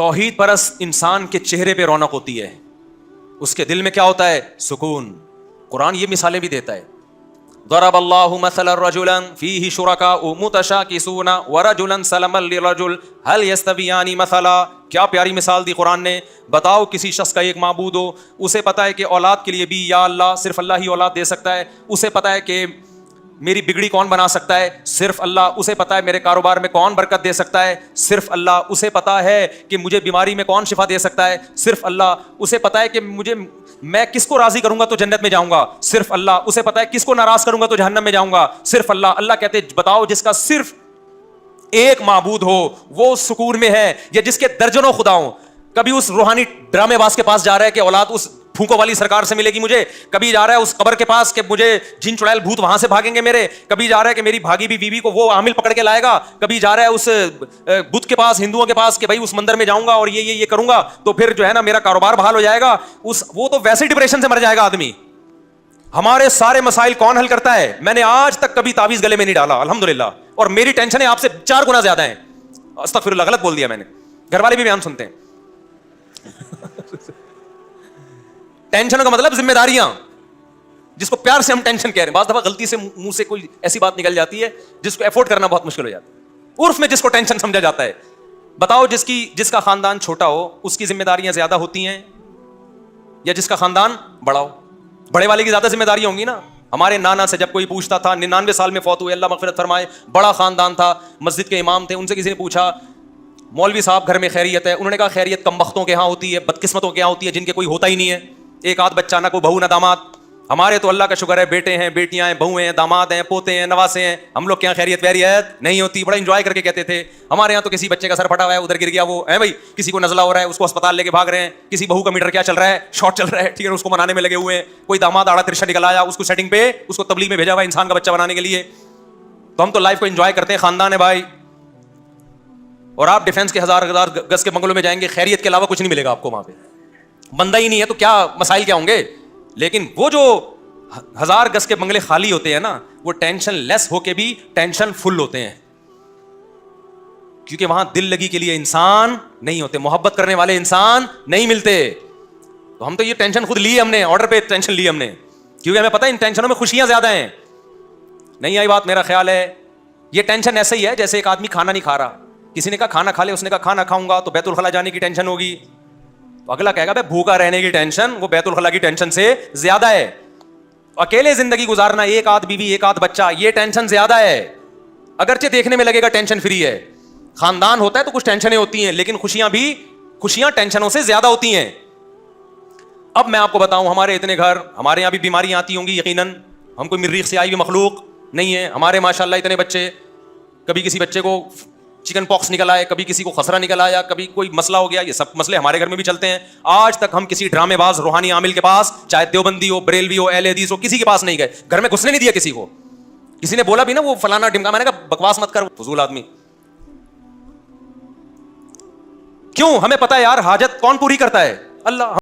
توحید پرست انسان کے چہرے پہ رونق ہوتی ہے, اس کے دل میں کیا ہوتا ہے؟ سکون. قرآن یہ مثالیں بھی دیتا ہے. ضرب اللہ مثلا رجلا فیہ شرکاء متشاکسون ورجلا سلما لرجل هل یستویان مثلا. کیا پیاری مثال دی قرآن نے. بتاؤ کسی شخص کا ایک معبود ہو, اسے پتا ہے کہ اولاد کے لیے بھی یا اللہ صرف اللہ ہی اولاد دے سکتا ہے, اسے پتا ہے کہ میری بگڑی کون بنا سکتا ہے, صرف اللہ. اسے پتا ہے میرے کاروبار میں کون برکت دے سکتا ہے, صرف اللہ. اسے پتا ہے کہ مجھے بیماری میں کون شفا دے سکتا ہے, صرف اللہ. اسے پتا ہے کہ میں کس کو راضی کروں گا تو جنت میں جاؤں گا, صرف اللہ. اسے پتا ہے کس کو ناراض کروں گا تو جہنم میں جاؤں گا, صرف اللہ. اللہ کہتے بتاؤ جس کا صرف ایک معبود ہو وہ سکون میں ہے, یا جس کے درجنوں خدا ہوں. کبھی اس روحانی ڈرامے باز کے پاس جا رہا ہے کہ اولاد اس پھونکوں والی سرکار سے ملے گی مجھے, کبھی جا رہا ہے اس قبر کے پاس کہ مجھے جن چڑیل بھوت وہاں سے بھاگیں گے میرے, کبھی جا رہا ہے کہ میری بھاگی بھی بیوی کو وہ عامل پکڑ کے لائے گا, کبھی جا رہا ہے اس بت کے پاس ہندوؤں کے پاس کہ بھائی اس مندر میں جاؤں گا اور یہ کروں گا تو پھر جو ہے نا میرا کاروبار بحال ہو جائے گا. وہ تو ویسے ڈپریشن سے مر جائے گا آدمی. ہمارے سارے مسائل کون حل کرتا ہے؟ میں نے آج تک کبھی تعویذ گلے میں نہیں ڈالا الحمدللہ, اور میری ٹینشنیں آپ سے 4 گنا زیادہ ہیں. استغفراللہ, غلط بول دیا میں نے. گھر والے بھی بیان سنتے ہیں. ٹینشنوں کا مطلب ذمہ داریاں, جس کو پیار سے ہم ٹینشن کہہ رہے ہیں. بعض دفعہ غلطی سے منہ سے کوئی ایسی بات نکل جاتی ہے جس کو افورڈ کرنا بہت مشکل ہو جاتا ہے. عرف میں جس کو ٹینشن سمجھا جاتا ہے. بتاؤ جس کا خاندان چھوٹا ہو اس کی ذمہ داریاں زیادہ ہوتی ہیں یا جس کا خاندان بڑا ہو؟ بڑے والے کی زیادہ ذمہ داریاں ہوں گی نا. ہمارے نانا سے جب کوئی پوچھتا تھا, 99 سال میں فوت ہوئے, اللہ مغفرت فرمائے, بڑا خاندان تھا, مسجد کے امام تھے, ان سے کسی نے پوچھا مولوی صاحب گھر میں خیریت ہے؟ انہوں نے کہا خیریت کم بختوں کے ہاں ہوتی ہے, بدقسمتوں کے ہاں ہوتی ہے, جن کے کوئی ہوتا ہی نہیں ہے, ایک آدھ بچہ, نہ کوئی بہو نہ داماد. ہمارے تو اللہ کا شکر ہے بیٹے ہیں, بیٹیاں ہیں, بہویں ہیں, داماد ہیں, پوتے ہیں, نواسے ہیں. ہم لوگ کے یہاں خیریت ویریت نہیں ہوتی. بڑا انجوائے کر کے کہتے تھے. ہمارے یہاں تو کسی بچے کا سر پھٹا ہوا ہے, ادھر گر گیا, وہ ہے بھائی, کسی کو نزلہ ہو رہا ہے, اس کو اسپتال لے کے بھاگ رہے ہیں, کسی بہو کا میٹر کیا چل رہا ہے, شارٹ چل رہا ہے, ٹھیک ہے, اس کو منانے میں لگے ہوئے ہیں, کوئی داماد آڑا ترشا نکل آیا, اس کو سیٹنگ پہ اس کو تبلیغ میں بھیجا ہوا انسان کا بچہ بنانے کے لیے. تو ہم تو لائف کو انجوائے کرتے ہیں, خاندان ہے بھائی. اور آپ ڈیفینس کے 1000 گز کے بنگلوں میں جائیں گے, خیریت کے علاوہ کچھ نہیں ملے گا آپ کو وہاں پہ. بندہ ہی نہیں ہے تو کیا مسائل کیا ہوں گے. لیکن وہ جو 1000 گز کے بنگلے خالی ہوتے ہیں نا, وہ ٹینشن لیس ہو کے بھی ٹینشن فل ہوتے ہیں, کیونکہ وہاں دل لگی کے لیے انسان نہیں ہوتے, محبت کرنے والے انسان نہیں ملتے. تو ہم تو یہ ٹینشن خود لی ہم نے, آرڈر پہ ٹینشن لی ہم نے, کیونکہ ہمیں پتہ ہے ان ٹینشنوں میں خوشیاں زیادہ ہیں. نہیں آئی بات؟ میرا خیال ہے یہ ٹینشن ایسا ہی ہے جیسے ایک آدمی کھانا نہیں کھا رہا, کسی نے کہا کھانا کھا لے, اس نے کہا کھانا کھاؤں گا تو بیت الخلا جانے کی ٹینشن ہوگی. تو اگلا کہے گا بھائی بھوکا رہنے کی ٹینشن وہ بیت الخلا کی ٹینشن سے زیادہ ہے. اکیلے زندگی گزارنا, ایک آدھ بیوی, ایک آدھ بچہ, یہ ٹینشن زیادہ ہے. اگرچہ دیکھنے میں لگے گا ٹینشن فری ہے, خاندان ہوتا ہے تو کچھ ٹینشنیں ہوتی ہیں, لیکن خوشیاں ٹینشنوں سے زیادہ ہوتی ہیں. اب میں آپ کو بتاؤں, ہمارے اتنے گھر, ہمارے یہاں بھی بیماریاں آتی ہوں گی یقیناً, ہم کوئی مریخ سے آئی ہوئی مخلوق نہیں ہے. ہمارے ماشاءاللہ اتنے بچے, کبھی کسی بچے کو چکن پاکس نکل آئے, کبھی کسی کو خسرہ نکل آیا, کبھی کوئی مسئلہ ہو گیا. یہ سب مسئلے ہمارے گھر میں بھی چلتے ہیں. آج تک ہم کسی ڈرامے باز روحانی عامل کے پاس, چاہے دیوبندی ہو, بریلوی ہو, اہل حدیث ہو, کسی کے پاس نہیں گئے. گھر میں گھسنے نہیں دیا کسی کو. کسی نے بولا بھی نا وہ فلانا ڈمکا, میں نے کہا بکواس مت کر, فضول آدمی. کیوں؟ ہمیں پتا ہے یار حاجت کون پوری کرتا ہے؟ اللہ.